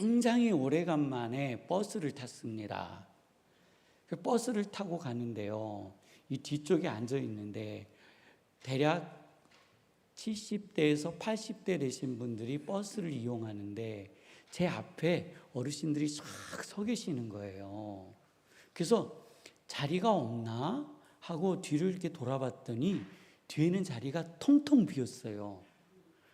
굉장히 오래간만에 버스를 탔습니다. 버스를 타고 가는데요, 이 뒤쪽에 앉아 있는데 대략 70대에서 80대 되신 분들이 버스를 이용하는데 제 앞에 어르신들이 쫙 서 계시는 거예요. 그래서 자리가 없나 하고 뒤를 이렇게 돌아봤더니 뒤에는 자리가 텅텅 비었어요.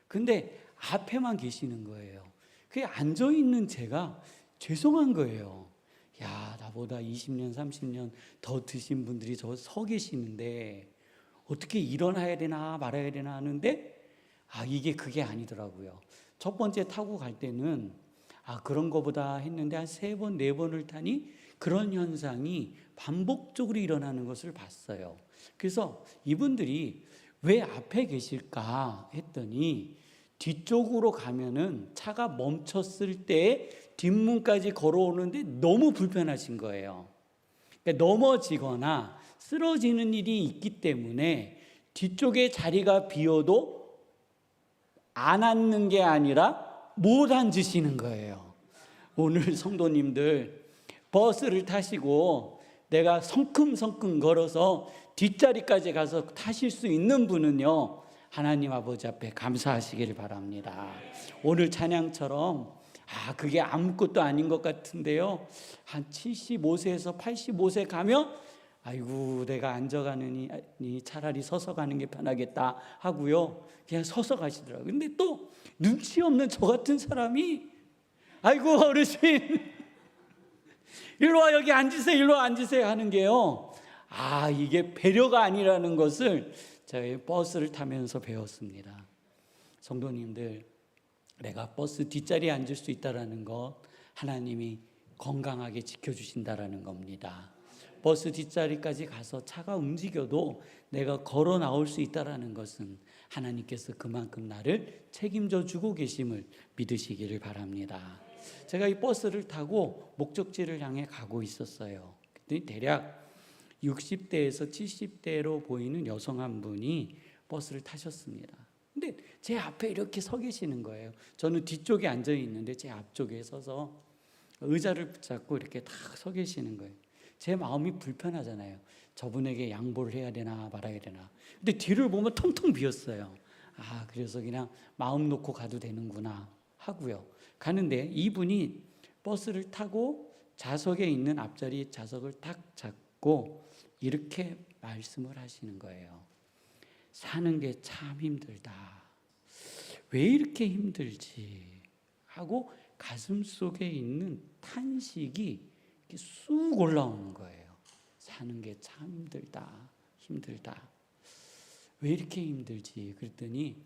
근데 앞에만 계시는 거예요. 그게 앉아있는 제가 죄송한 거예요. 야, 나보다 20년, 30년 더 드신 분들이 저 서 계시는데 어떻게 일어나야 되나 말아야 되나 하는데 이게 그게 아니더라고요. 첫 번째 타고 갈 때는 그런 거보다 했는데 한 3번, 4번을 타니 그런 현상이 반복적으로 일어나는 것을 봤어요. 그래서 이분들이 왜 앞에 계실까 했더니 뒤쪽으로 가면은 차가 멈췄을 때 뒷문까지 걸어오는데 너무 불편하신 거예요. 그러니까 넘어지거나 쓰러지는 일이 있기 때문에 뒤쪽에 자리가 비어도 안 앉는 게 아니라 못 앉으시는 거예요. 오늘 성도님들 버스를 타시고 내가 성큼성큼 걸어서 뒷자리까지 가서 타실 수 있는 분은요, 하나님 아버지 앞에 감사하시길 바랍니다. 오늘 찬양처럼 그게 아무것도 아닌 것 같은데요, 한 75세에서 85세 가면 아이고 내가 앉아가느니 차라리 서서 가는 게 편하겠다 하고요, 그냥 서서 가시더라고요. 근데 또 눈치 없는 저 같은 사람이 아이고 어르신 일로 와, 여기 앉으세요, 일로 와 앉으세요 하는 게요, 이게 배려가 아니라는 것을 저희 버스를 타면서 배웠습니다. 성도님들, 내가 버스 뒷자리에 앉을 수 있다는 것, 하나님이 건강하게 지켜주신다라는 겁니다. 버스 뒷자리까지 가서 차가 움직여도 내가 걸어 나올 수 있다는 것은 하나님께서 그만큼 나를 책임져 주고 계심을 믿으시기를 바랍니다. 제가 이 버스를 타고 목적지를 향해 가고 있었어요. 그랬더니 대략 60대에서 70대로 보이는 여성 한 분이 버스를 타셨습니다. 근데 제 앞에 이렇게 서 계시는 거예요. 저는 뒤쪽에 앉아 있는데 제 앞쪽에 서서 의자를 붙잡고 이렇게 딱 서 계시는 거예요. 제 마음이 불편하잖아요. 저분에게 양보를 해야 되나 말아야 되나. 근데 뒤를 보면 텅텅 비었어요. 그래서 그냥 마음 놓고 가도 되는구나 하고요. 가는데 이분이 버스를 타고 좌석에 있는 앞자리 좌석을 딱 잡고 이렇게 말씀을 하시는 거예요. 사는 게 참 힘들다. 왜 이렇게 힘들지? 하고 가슴 속에 있는 탄식이 쑥 올라오는 거예요. 사는 게 참 힘들다. 힘들다. 왜 이렇게 힘들지? 그랬더니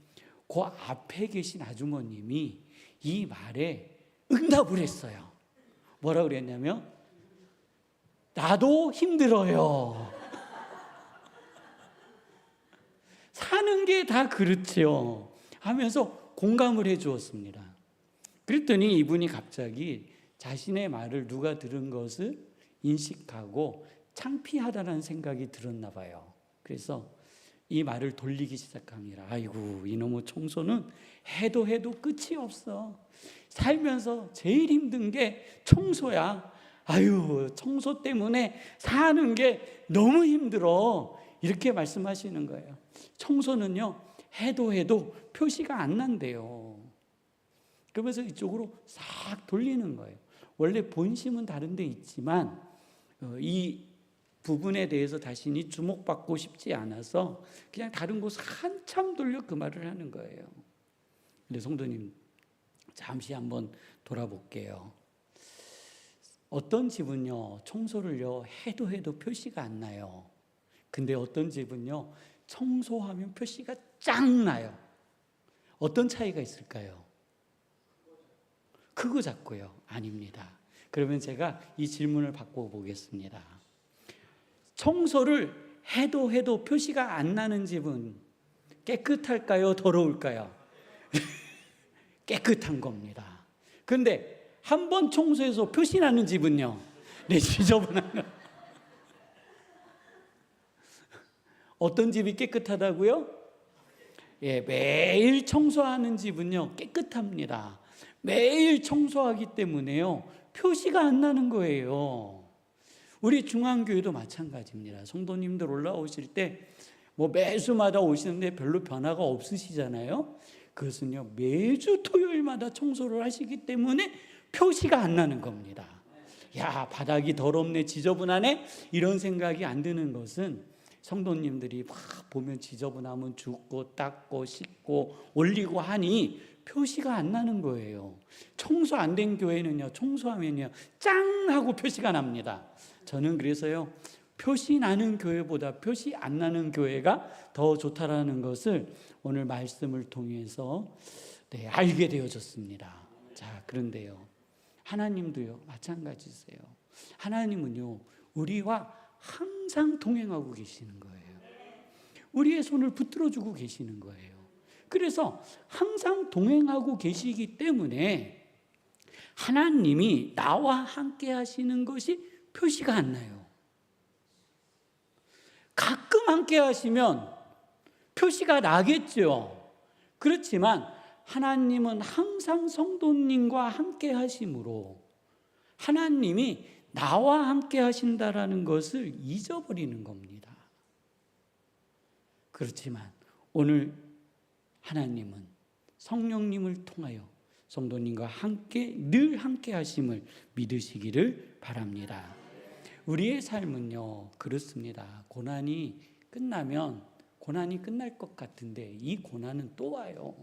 그 앞에 계신 아주머님이 이 말에 응답을 했어요. 뭐라고 그랬냐면 나도 힘들어요. 사는 게 다 그렇죠 하면서 공감을 해 주었습니다. 그랬더니 이분이 갑자기 자신의 말을 누가 들은 것을 인식하고 창피하다는 생각이 들었나 봐요. 그래서 이 말을 돌리기 시작합니다. 아이고 이놈의 청소는 해도 끝이 없어. 살면서 제일 힘든 게 청소야. 아유 청소 때문에 사는 게 너무 힘들어. 이렇게 말씀하시는 거예요. 청소는요 해도 표시가 안 난대요. 그러면서 이쪽으로 싹 돌리는 거예요. 원래 본심은 다른 데 있지만 이 부분에 대해서 자신이 주목받고 싶지 않아서 그냥 다른 곳 한참 돌려 그 말을 하는 거예요. 근데 성도님 잠시 한번 돌아볼게요. 어떤 집은요 청소를요 해도 표시가 안 나요. 근데 어떤 집은요 청소하면 표시가 쫙 나요. 어떤 차이가 있을까요? 크고 작고요? 아닙니다. 그러면 제가 이 질문을 바꿔보겠습니다. 청소를 해도 표시가 안 나는 집은 깨끗할까요? 더러울까요? 깨끗한 겁니다. 그런데 한 번 청소해서 표시 나는 집은요, 내 지저분한 거. 어떤 집이 깨끗하다고요? 매일 청소하는 집은요 깨끗합니다. 매일 청소하기 때문에요 표시가 안 나는 거예요. 우리 중앙교회도 마찬가지입니다. 성도님들 올라오실 때 뭐 매주마다 오시는데 별로 변화가 없으시잖아요. 그것은요 매주 토요일마다 청소를 하시기 때문에 표시가 안 나는 겁니다. 야, 바닥이 더럽네, 지저분하네, 이런 생각이 안 드는 것은 성도님들이 막 보면 지저분하면 줍고 닦고 씻고 올리고 하니 표시가 안 나는 거예요. 청소 안 된 교회는요 청소하면요 짱 하고 표시가 납니다. 저는 그래서요 표시 나는 교회보다 표시 안 나는 교회가 더 좋다라는 것을 오늘 말씀을 통해서 알게 되어졌습니다. 자, 그런데요 하나님도요 마찬가지세요. 하나님은요 우리와 항상 동행하고 계시는 거예요. 우리의 손을 붙들어주고 계시는 거예요. 그래서 항상 동행하고 계시기 때문에 하나님이 나와 함께 하시는 것이 표시가 안 나요. 가끔 함께 하시면 표시가 나겠죠. 그렇지만 하나님은 항상 성도님과 함께 하심으로 하나님이 나와 함께 하신다라는 것을 잊어버리는 겁니다. 그렇지만 오늘 하나님은 성령님을 통하여 성도님과 함께 늘 함께 하심을 믿으시기를 바랍니다. 우리의 삶은요 그렇습니다. 고난이 끝나면 고난이 끝날 것 같은데 이 고난은 또 와요.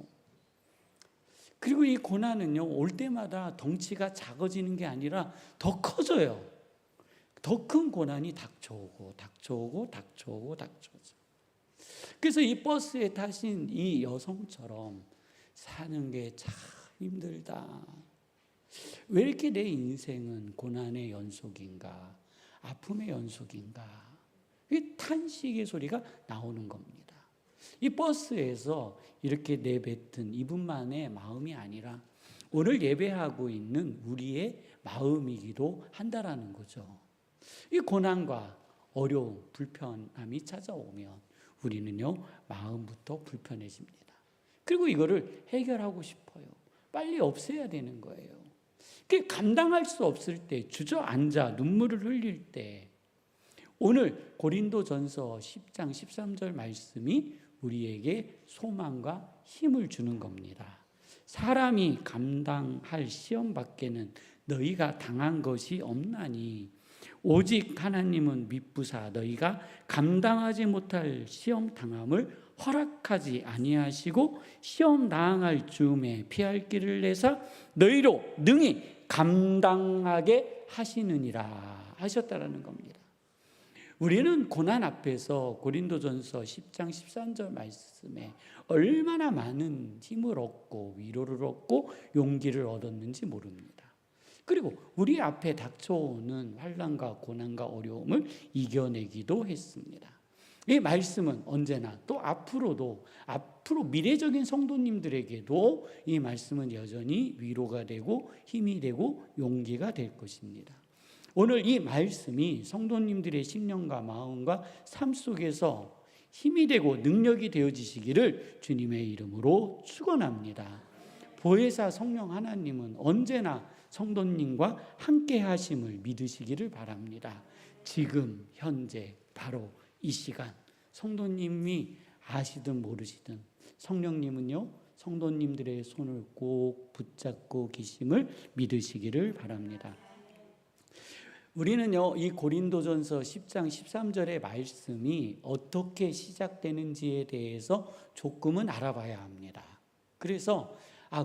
그리고 이 고난은요 올 때마다 덩치가 작아지는 게 아니라 더 커져요. 더 큰 고난이 닥쳐오고 닥쳐오고 닥쳐오고 닥쳐오죠. 그래서 이 버스에 타신 이 여성처럼 사는 게 참 힘들다. 왜 이렇게 내 인생은 고난의 연속인가, 아픔의 연속인가, 이 탄식의 소리가 나오는 겁니다. 이 버스에서 이렇게 내뱉은 이분만의 마음이 아니라 오늘 예배하고 있는 우리의 마음이기도 한다라는 거죠. 이 고난과 어려움, 불편함이 찾아오면 우리는요 마음부터 불편해집니다. 그리고 이거를 해결하고 싶어요. 빨리 없애야 되는 거예요. 감당할 수 없을 때 주저앉아 눈물을 흘릴 때 오늘 고린도전서 10장 13절 말씀이 우리에게 소망과 힘을 주는 겁니다. 사람이 감당할 시험 밖에는 너희가 당한 것이 없나니 오직 하나님은 미쁘사 너희가 감당하지 못할 시험 당함을 허락하지 아니하시고 시험 당할 즈음에 피할 길을 내사 너희로 능히 감당하게 하시느니라 하셨다라는 겁니다. 우리는 고난 앞에서 고린도전서 10장 13절 말씀에 얼마나 많은 힘을 얻고 위로를 얻고 용기를 얻었는지 모릅니다. 그리고 우리 앞에 닥쳐오는 환난과 고난과 어려움을 이겨내기도 했습니다. 이 말씀은 언제나 또 앞으로 미래적인 성도님들에게도 이 말씀은 여전히 위로가 되고 힘이 되고 용기가 될 것입니다. 오늘 이 말씀이 성도님들의 심령과 마음과 삶 속에서 힘이 되고 능력이 되어지시기를 주님의 이름으로 축원합니다. 보혜사 성령 하나님은 언제나 성도님과 함께 하심을 믿으시기를 바랍니다. 지금 현재 바로 이 시간 성도님이 아시든 모르시든 성령님은요 성도님들의 손을 꼭 붙잡고 계심을 믿으시기를 바랍니다. 우리는요 이 고린도전서 10장 13절의 말씀이 어떻게 시작되는지에 대해서 조금은 알아봐야 합니다. 그래서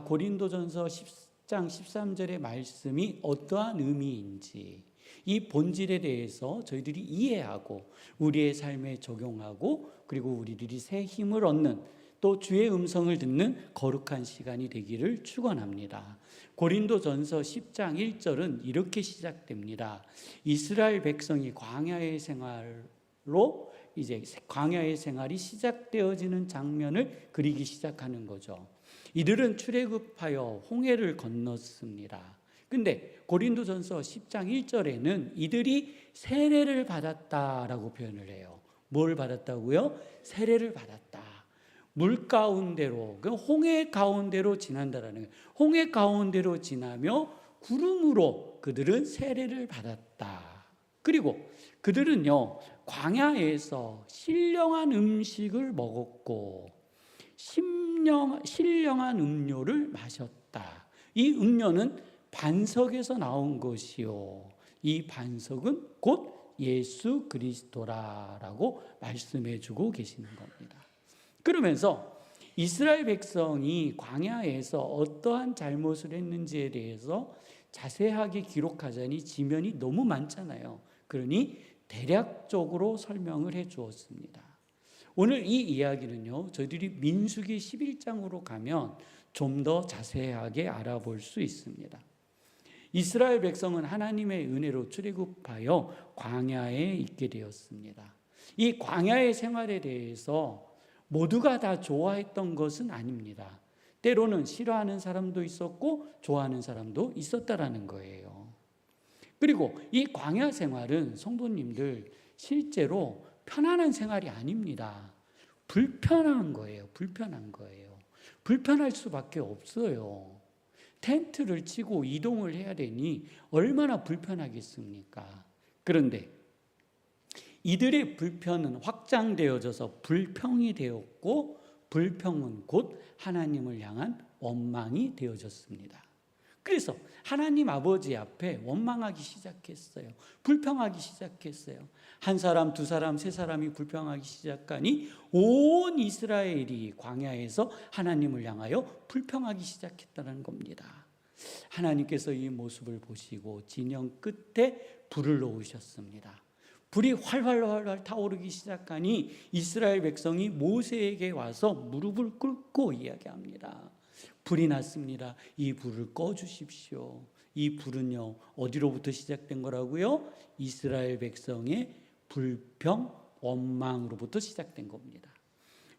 고린도전서 10장 13절의 말씀이 어떠한 의미인지 이 본질에 대해서 저희들이 이해하고 우리의 삶에 적용하고 그리고 우리들이 새 힘을 얻는 또 주의 음성을 듣는 거룩한 시간이 되기를 축원합니다. 고린도전서 10장 1절은 이렇게 시작됩니다. 이스라엘 백성이 광야의 생활로 이제 광야의 생활이 시작되어지는 장면을 그리기 시작하는 거죠. 이들은 출애굽하여 홍해를 건넜습니다. 근데 고린도전서 10장 1절에는 이들이 세례를 받았다라고 표현을 해요. 뭘 받았다고요? 세례를 받았다. 물 가운데로, 그 홍해 가운데로 지난다라는 거예요. 홍해 가운데로 지나며 구름으로 그들은 세례를 받았다. 그리고 그들은요, 광야에서 신령한 음식을 먹었고 신령한 음료를 마셨다. 이 음료는 반석에서 나온 것이요, 이 반석은 곧 예수 그리스도라라고 말씀해 주고 계시는 겁니다. 그러면서 이스라엘 백성이 광야에서 어떠한 잘못을 했는지에 대해서 자세하게 기록하자니 지면이 너무 많잖아요. 그러니 대략적으로 설명을 해 주었습니다. 오늘 이 이야기는요, 저희들이 민수기 11장으로 가면 좀 더 자세하게 알아볼 수 있습니다. 이스라엘 백성은 하나님의 은혜로 출애굽하여 광야에 있게 되었습니다. 이 광야의 생활에 대해서 모두가 다 좋아했던 것은 아닙니다. 때로는 싫어하는 사람도 있었고 좋아하는 사람도 있었다라는 거예요. 그리고 이 광야 생활은 성도님들 실제로 편안한 생활이 아닙니다. 불편한 거예요. 불편한 거예요. 불편할 수밖에 없어요. 텐트를 치고 이동을 해야 되니 얼마나 불편하겠습니까? 그런데 이들의 불편은 확장되어져서 불평이 되었고, 불평은 곧 하나님을 향한 원망이 되어졌습니다. 그래서 하나님 아버지 앞에 원망하기 시작했어요. 불평하기 시작했어요. 한 사람, 두 사람, 세 사람이 불평하기 시작하니 온 이스라엘이 광야에서 하나님을 향하여 불평하기 시작했다는 겁니다. 하나님께서 이 모습을 보시고 진영 끝에 불을 놓으셨습니다. 불이 활활 타오르기 시작하니 이스라엘 백성이 모세에게 와서 무릎을 꿇고 이야기합니다. 불이 났습니다. 이 불을 꺼주십시오. 이 불은요, 어디로부터 시작된 거라고요? 이스라엘 백성의 불평, 원망으로부터 시작된 겁니다.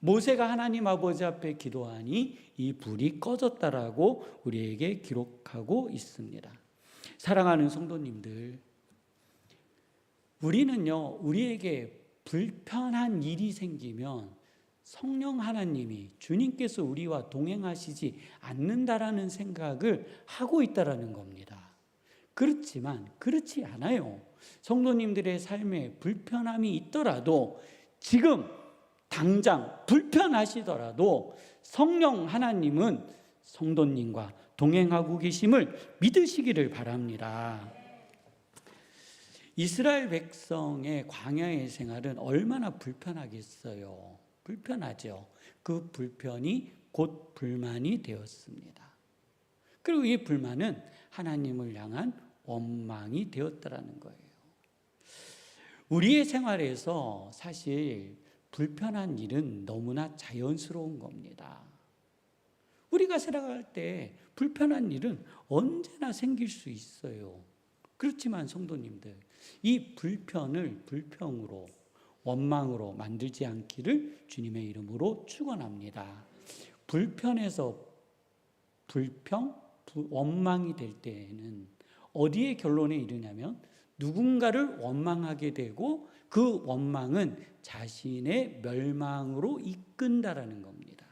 모세가 하나님 아버지 앞에 기도하니 이 불이 꺼졌다라고 우리에게 기록하고 있습니다. 사랑하는 성도님들, 우리는요, 우리에게 불편한 일이 생기면 성령 하나님이, 주님께서 우리와 동행하시지 않는다라는 생각을 하고 있다라는 겁니다. 그렇지만 그렇지 않아요. 성도님들의 삶에 불편함이 있더라도, 지금 당장 불편하시더라도 성령 하나님은 성도님과 동행하고 계심을 믿으시기를 바랍니다. 이스라엘 백성의 광야의 생활은 얼마나 불편하겠어요. 불편하죠. 그 불편이 곧 불만이 되었습니다. 그리고 이 불만은 하나님을 향한 원망이 되었다라는 거예요. 우리의 생활에서 사실 불편한 일은 너무나 자연스러운 겁니다. 우리가 살아갈 때 불편한 일은 언제나 생길 수 있어요. 그렇지만 성도님들, 이 불편을 불평으로, 원망으로 만들지 않기를 주님의 이름으로 축원합니다. 불편해서 불평, 원망이 될 때에는 어디에 결론에 이르냐면 누군가를 원망하게 되고 그 원망은 자신의 멸망으로 이끈다라는 겁니다.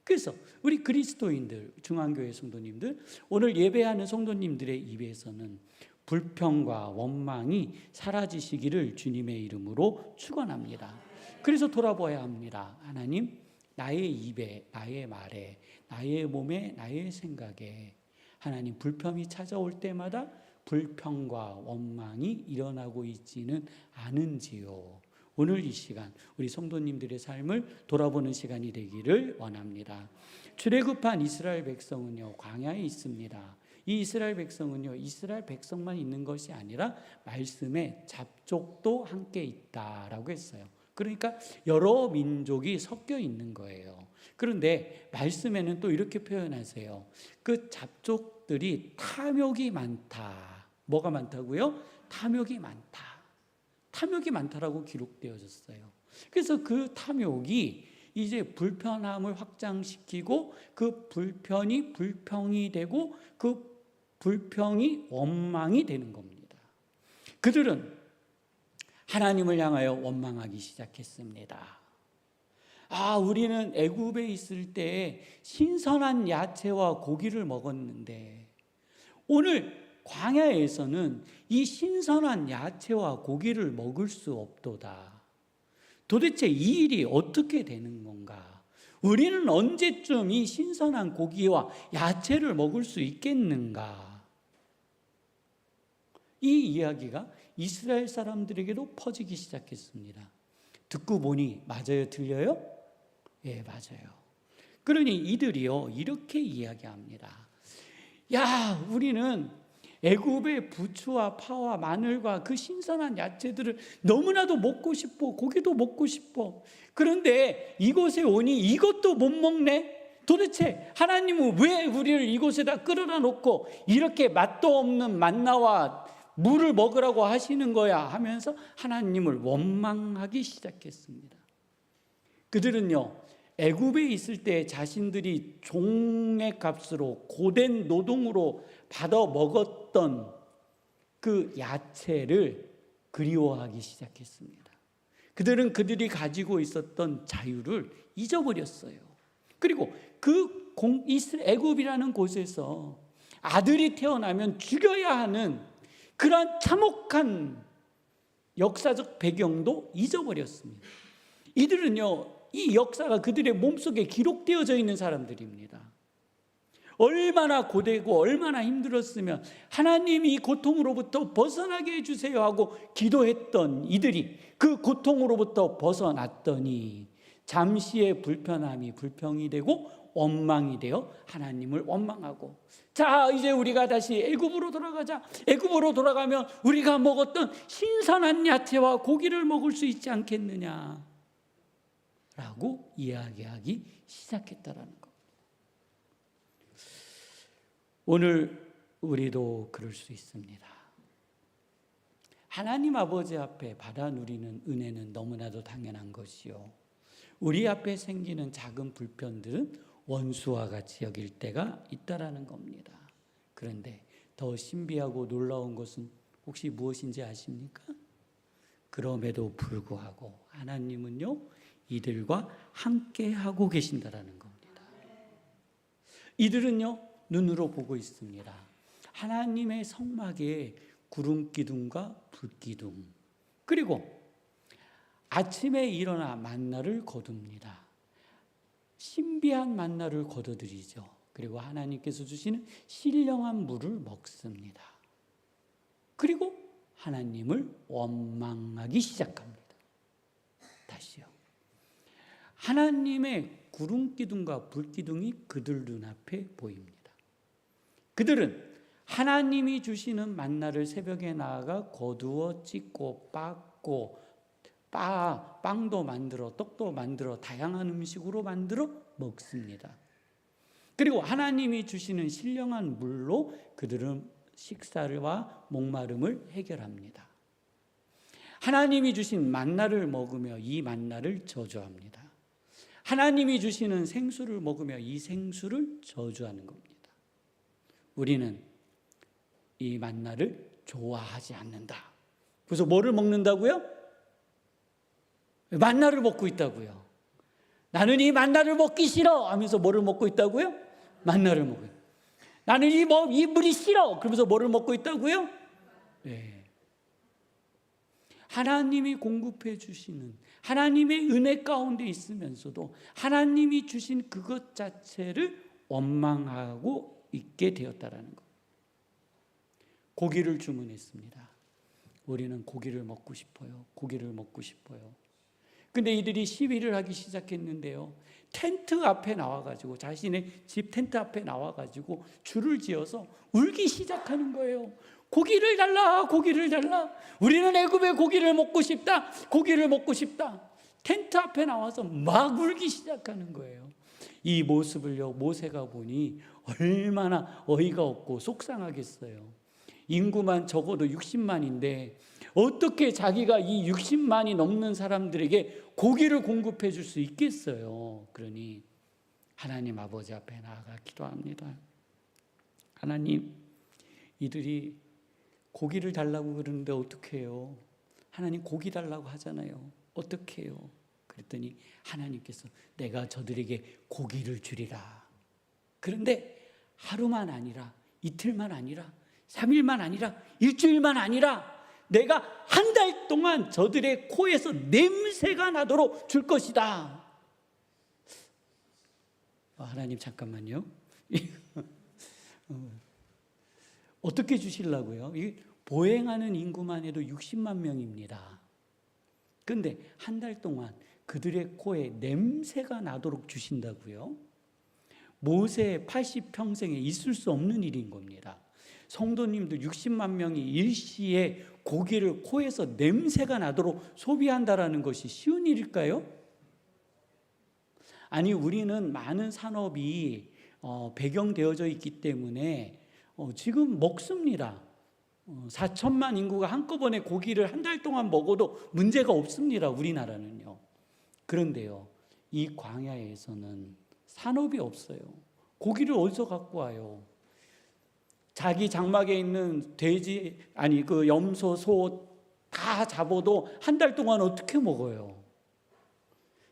그래서 우리 그리스도인들, 중앙교회 성도님들, 오늘 예배하는 성도님들의 입에서는 불평과 원망이 사라지시기를 주님의 이름으로 축원합니다. 그래서 돌아봐야 합니다. 하나님, 나의 입에, 나의 말에, 나의 몸에, 나의 생각에 하나님, 불평이 찾아올 때마다 불평과 원망이 일어나고 있지는 않은지요. 오늘 이 시간 우리 성도님들의 삶을 돌아보는 시간이 되기를 원합니다. 출애굽한 이스라엘 백성은요, 광야에 있습니다. 이 이스라엘 백성은요, 이스라엘 백성만 있는 것이 아니라 말씀에 잡족도 함께 있다라고 했어요. 그러니까 여러 민족이 섞여 있는 거예요. 그런데 말씀에는 또 이렇게 표현하세요. 그 잡족들이 탐욕이 많다. 뭐가 많다고요? 탐욕이 많다. 탐욕이 많다라고 기록되어졌어요. 그래서 그 탐욕이 이제 불편함을 확장시키고 그 불편이 불평이 되고 그 불평이 원망이 되는 겁니다. 그들은 하나님을 향하여 원망하기 시작했습니다. 우리는 애굽에 있을 때 신선한 야채와 고기를 먹었는데 오늘 광야에서는 이 신선한 야채와 고기를 먹을 수 없도다. 도대체 이 일이 어떻게 되는 건가? 우리는 언제쯤 이 신선한 고기와 야채를 먹을 수 있겠는가? 이 이야기가 이스라엘 사람들에게도 퍼지기 시작했습니다. 듣고 보니 맞아요, 들려요? 예, 맞아요. 그러니 이들이요 이렇게 이야기합니다. 야, 우리는 애굽의 부추와 파와 마늘과 그 신선한 야채들을 너무나도 먹고 싶어. 고기도 먹고 싶어. 그런데 이곳에 오니 이것도 못 먹네? 도대체 하나님은 왜 우리를 이곳에다 끌어다 놓고 이렇게 맛도 없는 만나와 물을 먹으라고 하시는 거야? 하면서 하나님을 원망하기 시작했습니다. 그들은요 애굽에 있을 때 자신들이 종의 값으로 고된 노동으로 받아 먹었던 그 야채를 그리워하기 시작했습니다. 그들은 그들이 가지고 있었던 자유를 잊어버렸어요. 그리고 그 애굽이라는 곳에서 아들이 태어나면 죽여야 하는 그러한 참혹한 역사적 배경도 잊어버렸습니다. 이들은요 이 역사가 그들의 몸속에 기록되어져 있는 사람들입니다. 얼마나 고되고 얼마나 힘들었으면 하나님이 이 고통으로부터 벗어나게 해주세요 하고 기도했던 이들이 그 고통으로부터 벗어났더니 잠시의 불편함이 불평이 되고 원망이 되어 하나님을 원망하고, 자 이제 우리가 다시 애굽으로 돌아가자. 애굽으로 돌아가면 우리가 먹었던 신선한 야채와 고기를 먹을 수 있지 않겠느냐 라고 이야기하기 시작했다라는 것. 오늘 우리도 그럴 수 있습니다. 하나님 아버지 앞에 받아 누리는 은혜는 너무나도 당연한 것이요, 우리 앞에 생기는 작은 불편들은 원수와 같이 여길 때가 있다라는 겁니다. 그런데 더 신비하고 놀라운 것은 혹시 무엇인지 아십니까? 그럼에도 불구하고 하나님은요 이들과 함께 하고 계신다라는 겁니다. 이들은요 눈으로 보고 있습니다. 하나님의 성막에 구름 기둥과 불 기둥, 그리고 아침에 일어나 만나를 거둡니다. 신비한 만나를 거둬들이죠. 그리고 하나님께서 주시는 신령한 물을 먹습니다. 그리고 하나님을 원망하기 시작합니다. 다시요. 하나님의 구름 기둥과 불 기둥이 그들 눈앞에 보입니다. 그들은 하나님이 주시는 만나를 새벽에 나아가 거두어 찢고 빻고 빵도 만들어 떡도 만들어 다양한 음식으로 만들어 먹습니다. 그리고 하나님이 주시는 신령한 물로 그들은 식사와 목마름을 해결합니다. 하나님이 주신 만나를 먹으며 이 만나를 저주합니다. 하나님이 주시는 생수를 먹으며 이 생수를 저주하는 겁니다. 우리는 이 만나를 좋아하지 않는다. 그래서 뭐를 먹는다고요? 만나를 먹고 있다고요. 나는 이 만나를 먹기 싫어 하면서 뭐를 먹고 있다고요? 만나를 먹어요. 나는 이 물이 싫어 그러면서 뭐를 먹고 있다고요? 네. 하나님이 공급해 주시는 하나님의 은혜 가운데 있으면서도 하나님이 주신 그것 자체를 원망하고 있게 되었다라는 것. 고기를 주문했습니다. 우리는 고기를 먹고 싶어요. 고기를 먹고 싶어요. 근데 이들이 시위를 하기 시작했는데요. 텐트 앞에 나와가지고 자신의 집 텐트 앞에 나와가지고 줄을 지어서 울기 시작하는 거예요. 고기를 달라, 고기를 달라. 우리는 애굽의 고기를 먹고 싶다, 고기를 먹고 싶다. 텐트 앞에 나와서 막 울기 시작하는 거예요. 이 모습을요 모세가 보니 얼마나 어이가 없고 속상하겠어요. 인구만 적어도 60만인데 어떻게 자기가 이 60만이 넘는 사람들에게 고기를 공급해 줄 수 있겠어요. 그러니 하나님 아버지 앞에 나아가 기도합니다. 하나님, 이들이 고기를 달라고 그러는데 어떻게 해요? 하나님 고기 달라고 하잖아요. 어떻게 해요? 그랬더니 하나님께서 내가 저들에게 고기를 주리라. 그런데 하루만 아니라 이틀만 아니라 3일만 아니라 일주일만 아니라 내가 한 달 동안 저들의 코에서 냄새가 나도록 줄 것이다. 하나님 잠깐만요. 어떻게 주시려고요? 보행하는 인구만 해도 60만 명입니다. 그런데 한 달 동안 그들의 코에 냄새가 나도록 주신다고요? 모세의 80평생에 있을 수 없는 일인 겁니다. 성도님들 60만 명이 일시에 고기를 코에서 냄새가 나도록 소비한다라는 것이 쉬운 일일까요? 아니, 우리는 많은 산업이 배경되어져 있기 때문에 지금 먹습니다. 4천만 인구가 한꺼번에 고기를 한 달 동안 먹어도 문제가 없습니다. 우리나라는요. 그런데요, 이 광야에서는 산업이 없어요. 고기를 어디서 갖고 와요? 자기 장막에 있는 돼지, 그 염소, 소 다 잡아도 한 달 동안 어떻게 먹어요?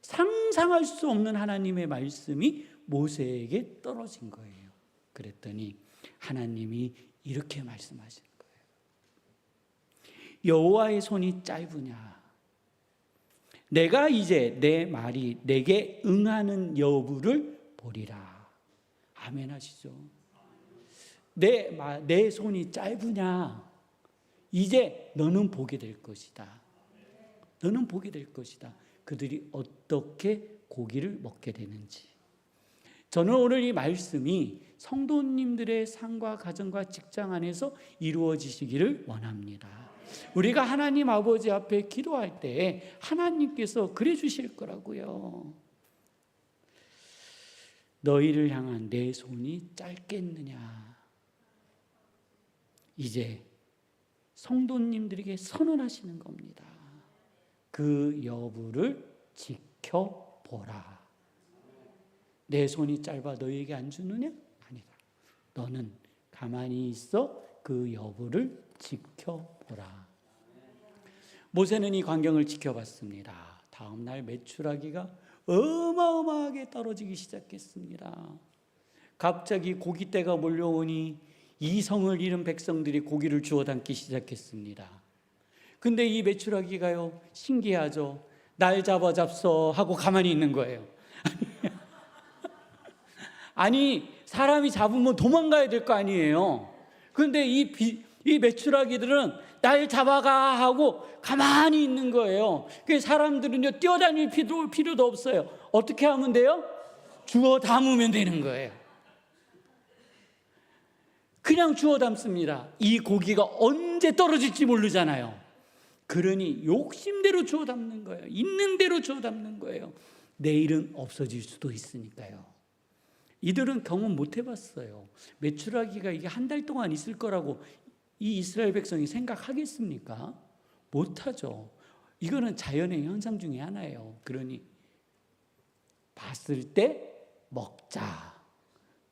상상할 수 없는 하나님의 말씀이 모세에게 떨어진 거예요. 그랬더니 하나님이 이렇게 말씀하시는 거예요. 여호와의 손이 짧으냐? 내가 이제 내 말이 내게 응하는 보리라. 아멘 하시죠. 내 손이 짧으냐? 이제 너는 보게 될 것이다. 너는 보게 될 것이다. 그들이 어떻게 고기를 먹게 되는지. 저는 오늘 이 말씀이 성도님들의 삶과 가정과 직장 안에서 이루어지시기를 원합니다. 우리가 하나님 아버지 앞에 기도할 때 하나님께서 그래 주실 거라고요. 너희를 향한 내 손이 짧겠느냐. 이제 성도님들에게 선언하시는 겁니다. 그 여부를 지켜보라. 내 손이 짧아 너희에게 안 주느냐? 아니다. 너는 가만히 있어 그 여부를 지켜보라. 모세는 이 광경을 지켜봤습니다. 다음 날 메추라기가 어마어마하게 떨어지기 시작했습니다. 갑자기 고깃대가 몰려오니 이성을 잃은 백성들이 고기를 주워 담기 시작했습니다. 근데 이 메추라기가요, 신기하죠. 날 잡소 하고 가만히 있는 거예요. 아니, 사람이 잡으면 도망가야 될 거 아니에요. 그런데 이 메추라기들은 날 잡아가 하고 가만히 있는 거예요. 그래서 사람들은요, 뛰어다닐 필요도 없어요. 어떻게 하면 돼요? 주워 담으면 되는 거예요. 그냥 주워 담습니다. 이 고기가 언제 떨어질지 모르잖아요. 그러니 욕심대로 주워 담는 거예요. 있는 대로 주워 담는 거예요. 내일은 없어질 수도 있으니까요. 이들은 경험 못 해봤어요. 메추라기가 이게 한 달 동안 있을 거라고 이 이스라엘 백성이 생각하겠습니까? 못하죠. 이거는 자연의 현상 중에 하나예요. 그러니 봤을 때 먹자.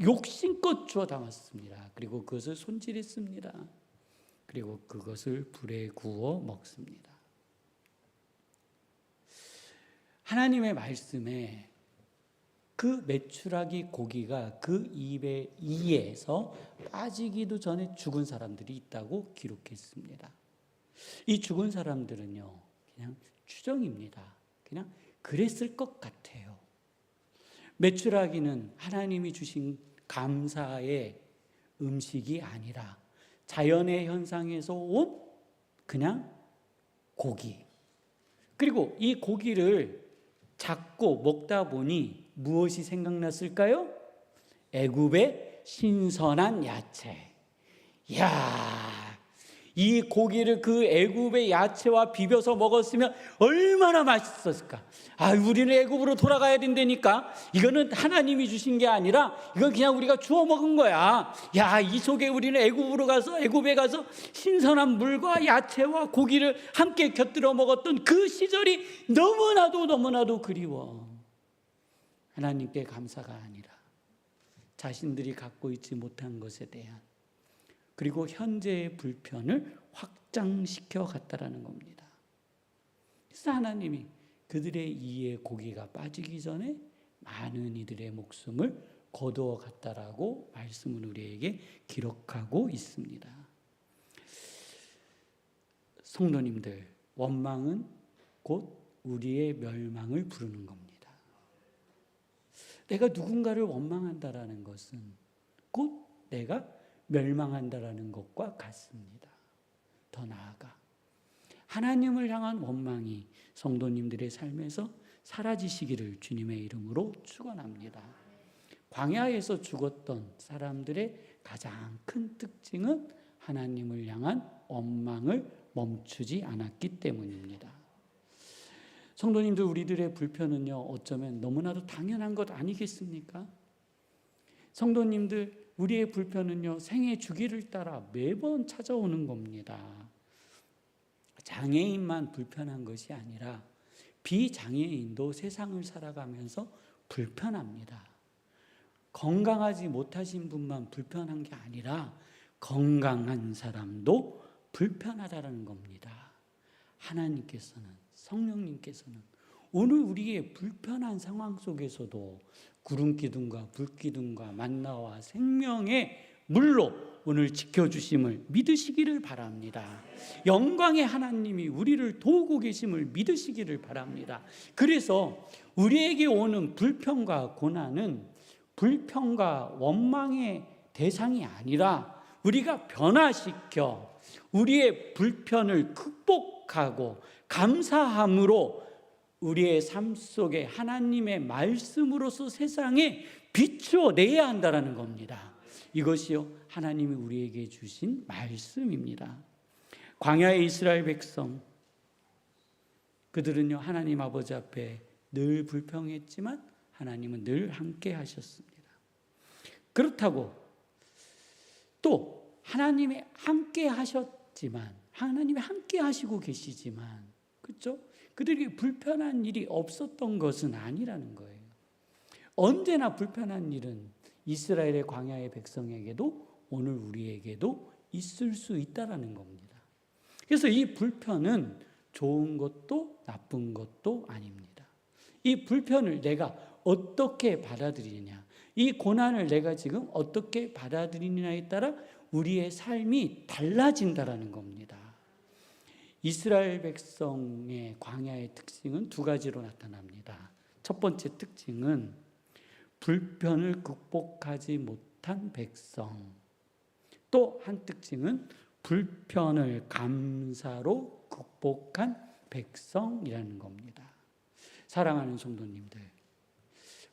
욕심껏 주워 담았습니다. 그리고 그것을 손질했습니다. 그리고 그것을 불에 구워 먹습니다. 하나님의 말씀에 그 메추라기 고기가 그 이에서 빠지기도 전에 죽은 사람들이 있다고 기록했습니다. 이 죽은 사람들은요, 그냥 추정입니다. 그냥 그랬을 것 같아요. 메추라기는 하나님이 주신 감사의 음식이 아니라 자연의 현상에서 온 그냥 고기. 그리고 이 고기를 잡고 먹다 보니 무엇이 생각났을까요? 애굽의 신선한 야채. 이야, 이 고기를 그 애굽의 야채와 비벼서 먹었으면 얼마나 맛있었을까. 우리는 애굽으로 돌아가야 된다니까. 이거는 하나님이 주신 게 아니라 이건 그냥 우리가 주워 먹은 거야. 이 속에 우리는 애굽에 가서 신선한 물과 야채와 고기를 함께 곁들여 먹었던 그 시절이 너무나도 그리워. 하나님께 감사가 아니라 자신들이 갖고 있지 못한 것에 대한, 그리고 현재의 불편을 확장시켜 갔다라는 겁니다. 그래서 하나님이 그들의 이에 고기가 빠지기 전에 많은 이들의 목숨을 거두어 갔다라고 말씀은 우리에게 기록하고 있습니다. 성도님들, 원망은 곧 우리의 멸망을 부르는 겁니다. 내가 누군가를 원망한다라는 것은 곧 내가 멸망한다라는 것과 같습니다. 더 나아가 하나님을 향한 원망이 성도님들의 삶에서 사라지시기를 주님의 이름으로 축원합니다. 광야에서 죽었던 사람들의 가장 큰 특징은 하나님을 향한 원망을 멈추지 않았기 때문입니다. 성도님들, 우리들의 불편은요, 어쩌면 너무나도 당연한 것 아니겠습니까? 성도님들, 우리의 불편은요, 생애 주기를 따라 매번 찾아오는 겁니다. 장애인만 불편한 것이 아니라 비장애인도 세상을 살아가면서 불편합니다. 건강하지 못하신 분만 불편한 게 아니라 건강한 사람도 불편하다는 겁니다. 하나님께서는, 성령님께서는 오늘 우리의 불편한 상황 속에서도 구름 기둥과 불 기둥과 만나와 생명의 물로 오늘 지켜주심을 믿으시기를 바랍니다. 영광의 하나님이 우리를 도우고 계심을 믿으시기를 바랍니다. 그래서 우리에게 오는 불평과 고난은 불평과 원망의 대상이 아니라 우리가 변화시켜 우리의 불편을 극복하고 감사함으로 우리의 삶 속에 하나님의 말씀으로서 세상에 비추어 내야 한다는 겁니다. 이것이요, 하나님이 우리에게 주신 말씀입니다. 광야의 이스라엘 백성, 그들은요, 하나님 아버지 앞에 늘 불평했지만 하나님은 늘 함께 하셨습니다. 그렇다고 또 하나님이 함께 하셨지만, 하나님이 함께 하시고 계시지만, 그렇죠? 그들에게 불편한 일이 없었던 것은 아니라는 거예요. 언제나 불편한 일은 이스라엘의 광야의 백성에게도 오늘 우리에게도 있을 수 있다라는 겁니다. 그래서 이 불편은 좋은 것도 나쁜 것도 아닙니다. 이 불편을 내가 어떻게 받아들이느냐, 이 고난을 내가 지금 어떻게 받아들이느냐에 따라 우리의 삶이 달라진다라는 겁니다. 이스라엘 백성의 광야의 특징은 두 가지로 나타납니다. 첫 번째 특징은 불편을 극복하지 못한 백성. 또 한 특징은 불편을 감사로 극복한 백성이라는 겁니다. 사랑하는 성도님들,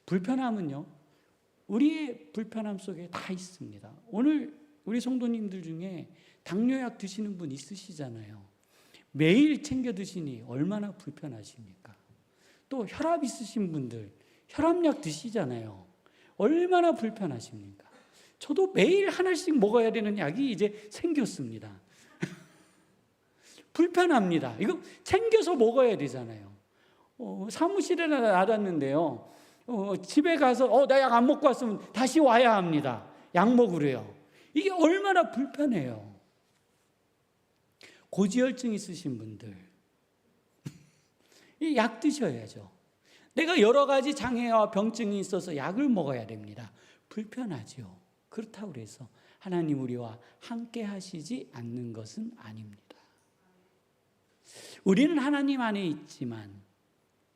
불편함은요, 우리의 불편함 속에 다 있습니다. 오늘 우리 성도님들 중에 당뇨약 드시는 분 있으시잖아요. 매일 챙겨 드시니 얼마나 불편하십니까? 또 혈압 있으신 분들 혈압약 드시잖아요. 얼마나 불편하십니까? 저도 매일 하나씩 먹어야 되는 약이 이제 생겼습니다. 불편합니다. 이거 챙겨서 먹어야 되잖아요. 사무실에 나갔는데요. 집에 가서 나 약 안 먹고 왔으면 다시 와야 합니다. 약 먹으래요. 이게 얼마나 불편해요. 고지혈증 있으신 분들 이 약 드셔야죠. 내가 여러 가지 장애와 병증이 있어서 약을 먹어야 됩니다. 불편하죠. 그렇다고 해서 하나님 우리와 함께 하시지 않는 것은 아닙니다. 우리는 하나님 안에 있지만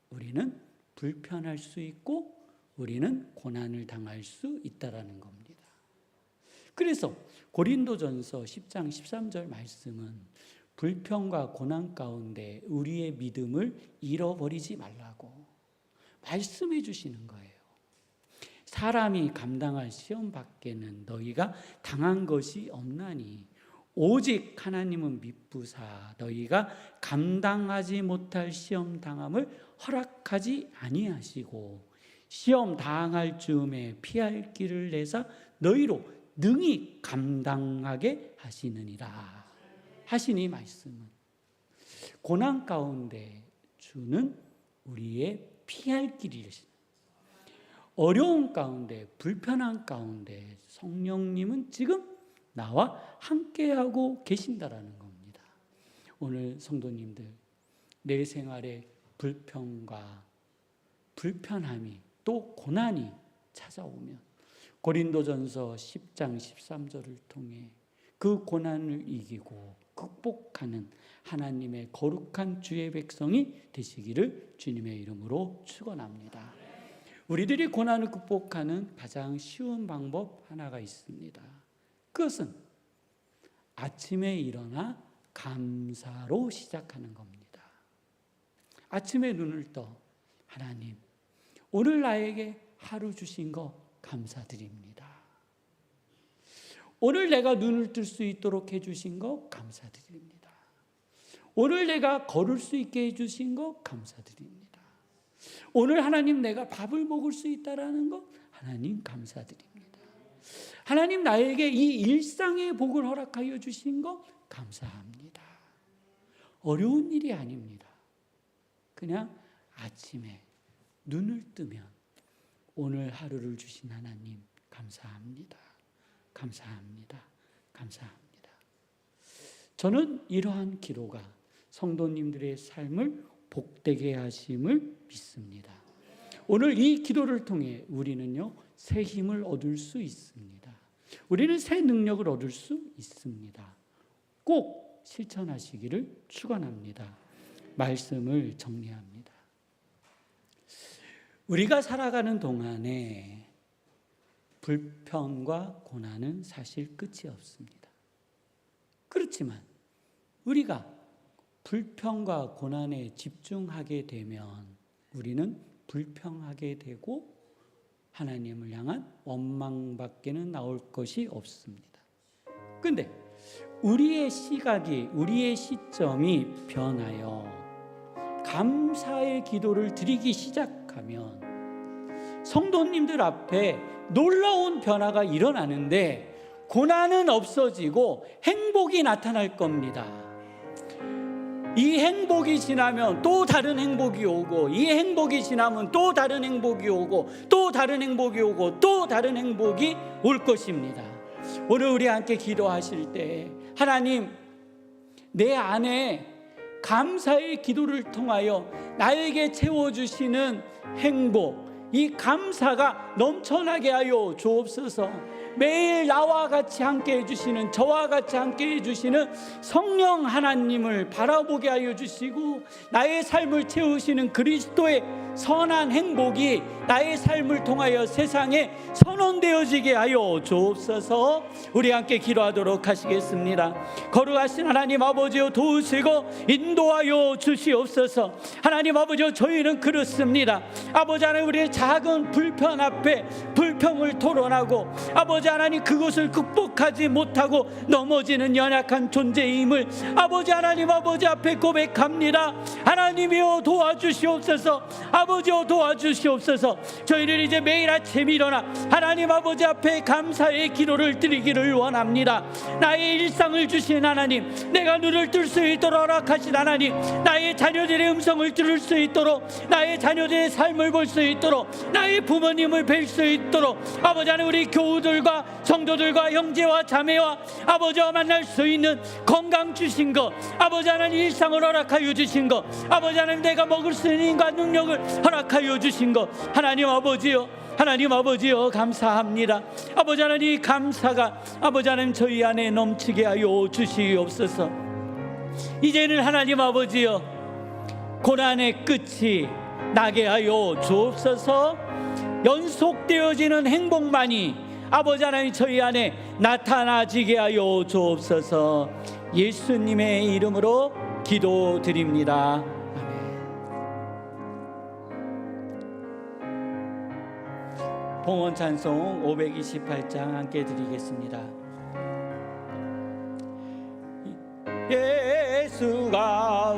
우리는 불편할 수 있고 우리는 고난을 당할 수 있다라는 겁니다. 그래서 고린도전서 10장 13절 말씀은 불평과 고난 가운데 우리의 믿음을 잃어버리지 말라고 말씀해 주시는 거예요. 사람이 감당할 시험 밖에는 너희가 당한 것이 없나니 오직 하나님은 미쁘사 너희가 감당하지 못할 시험 당함을 허락하지 아니하시고 시험 당할 즈음에 피할 길을 내사 너희로 능히 감당하게 하시느니라 하시니 말씀은 고난 가운데 주는 우리의 피할 길이시다. 어려운 가운데 불편한 가운데 성령님은 지금 나와 함께하고 계신다라는 겁니다. 오늘 성도님들 내 생활에 불평과 불편함이 또 고난이 찾아오면 고린도전서 10장 13절을 통해 그 고난을 이기고 극복하는 하나님의 거룩한 주의 백성이 되시기를 주님의 이름으로 축원합니다. 우리들이 고난을 극복하는 가장 쉬운 방법 하나가 있습니다. 그것은 아침에 일어나 감사로 시작하는 겁니다. 아침에 눈을 떠 하나님, 오늘 나에게 하루 주신 거 감사드립니다. 오늘 내가 눈을 뜰 수 있도록 해주신 거 감사드립니다. 오늘 내가 걸을 수 있게 해주신 거 감사드립니다. 오늘 하나님 내가 밥을 먹을 수 있다라는 거 하나님 감사드립니다. 하나님 나에게 이 일상의 복을 허락하여 주신 거 감사합니다. 어려운 일이 아닙니다. 그냥 아침에 눈을 뜨면 오늘 하루를 주신 하나님 감사합니다. 감사합니다. 감사합니다. 저는 이러한 기도가 성도님들의 삶을 복되게 하심을 믿습니다. 오늘 이 기도를 통해 우리는요, 새 힘을 얻을 수 있습니다. 우리는 새 능력을 얻을 수 있습니다. 꼭 실천하시기를 축원합니다. 말씀을 정리합니다. 우리가 살아가는 동안에 불평과 고난은 사실 끝이 없습니다. 그렇지만 우리가 불평과 고난에 집중하게 되면 우리는 불평하게 되고 하나님을 향한 원망밖에는 나올 것이 없습니다. 그런데 우리의 시각이, 우리의 시점이 변하여 감사의 기도를 드리기 시작하면 성도님들 앞에 놀라운 변화가 일어나는데 고난은 없어지고 행복이 나타날 겁니다. 이 행복이 지나면 또 다른 행복이 오고, 이 행복이 지나면 또 다른 행복이 오고, 또 다른 행복이 오고, 또 다른 행복이 올 것입니다. 오늘 우리 함께 기도하실 때 하나님, 내 안에 감사의 기도를 통하여 나에게 채워주시는 행복, 이 감사가 넘쳐나게 하여 주옵소서. 매일 나와 같이 함께 해주시는, 저와 같이 함께 해주시는 성령 하나님을 바라보게 하여 주시고, 나의 삶을 채우시는 그리스도의 선한 행복이 나의 삶을 통하여 세상에 선언되어지게 하여 주옵소서. 우리 함께 기도하도록 하시겠습니다. 거룩하신 하나님 아버지여, 도우시고 인도하여 주시옵소서. 하나님 아버지여, 저희는 그렇습니다. 아버지 하나님, 우리의 작은 불편 앞에 불평을 토론하고, 아버지 하나님, 그것을 극복하지 못하고 넘어지는 연약한 존재임을 아버지 하나님, 아버지 앞에 고백합니다. 하나님이여 도와주시옵소서. 아버지여 도와주시옵소서. 저희를 이제 매일 아침 일어나 하나님 아버지 앞에 감사의 기도를 드리기를 원합니다. 나의 일상을 주신 하나님, 내가 눈을 뜰 수 있도록 허락하신 하나님, 나의 자녀들의 음성을 들을 수 있도록, 나의 자녀들의 삶을 볼 수 있도록, 나의 부모님을 뵐 수 있도록, 아버지 하나님, 우리 교우들과 성도들과 형제와 자매와 아버지와 만날 수 있는 건강 주신 것, 아버지 하나님 일상을 허락하여 주신 것, 아버지 하나님 내가 먹을 수 있는 인간 능력을 허락하여 주신 것, 하나님 아버지요, 하나님 아버지요, 감사합니다. 아버지 하나님, 감사가 아버지 하나님 저희 안에 넘치게 하여 주시옵소서. 이제는 하나님 아버지요, 고난의 끝이 나게 하여 주옵소서. 연속되어지는 행복만이 아버지 하나님 저희 안에 나타나지게 하여 주옵소서. 예수님의 이름으로 기도드립니다. 봉헌 찬송 528장 함께 드리겠습니다. 예수가